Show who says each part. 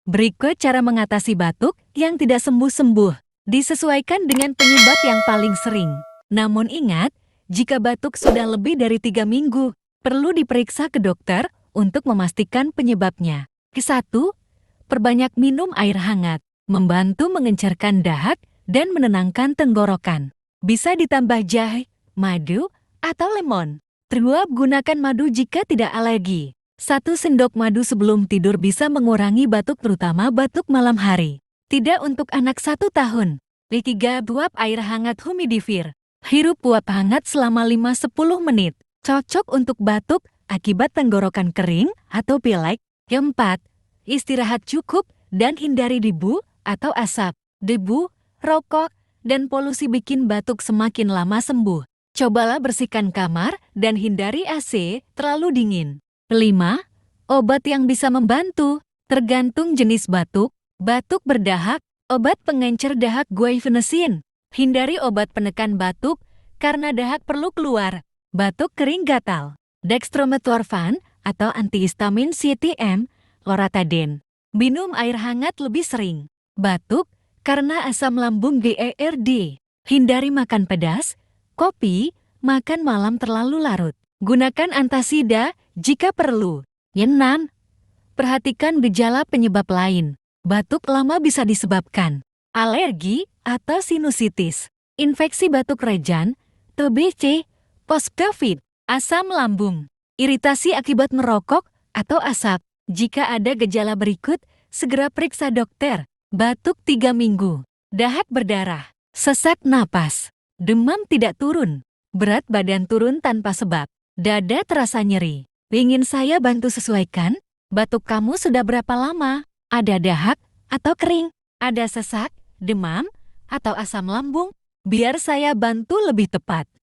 Speaker 1: Berikut cara mengatasi batuk yang tidak sembuh-sembuh. Disesuaikan dengan penyebab yang paling sering. Namun ingat, jika batuk sudah lebih dari 3 minggu, perlu diperiksa ke dokter untuk memastikan penyebabnya. Ke-1, perbanyak minum air hangat, membantu mengencerkan dahak dan menenangkan tenggorokan. Bisa ditambah jahe, madu, atau lemon. 2, gunakan madu jika tidak alergi. 1 sendok madu sebelum tidur bisa mengurangi batuk, terutama batuk malam hari. Tidak untuk anak 1 tahun. 3, uap air hangat humidifier. Hirup uap hangat selama 5-10 menit. Cocok untuk batuk akibat tenggorokan kering atau pilek. 4, istirahat cukup dan hindari debu atau asap. Debu, rokok, dan polusi bikin batuk semakin lama sembuh. Cobalah bersihkan kamar dan hindari AC terlalu dingin. 5, obat yang bisa membantu. Tergantung jenis batuk. Batuk berdahak, obat pengencer dahak guaifenesin. Hindari obat penekan batuk karena dahak perlu keluar. Batuk kering gatal. Dextromethorphan atau antihistamin CTM, loratadine. Minum air hangat lebih sering. Batuk karena asam lambung GERD. Hindari makan pedas, kopi, makan malam terlalu larut. Gunakan antasida jika perlu. 6, perhatikan gejala penyebab lain. Batuk lama bisa disebabkan alergi atau sinusitis, infeksi batuk rejan, TBC, post-COVID, asam lambung, iritasi akibat merokok atau asap. Jika ada gejala berikut, segera periksa dokter. Batuk 3 minggu, dahak berdarah, sesak napas, demam tidak turun, berat badan turun tanpa sebab, dada terasa nyeri. Ingin saya bantu sesuaikan? Batuk kamu sudah berapa lama? Ada dahak atau kering? Ada sesak, demam, atau asam lambung? Biar saya bantu lebih tepat.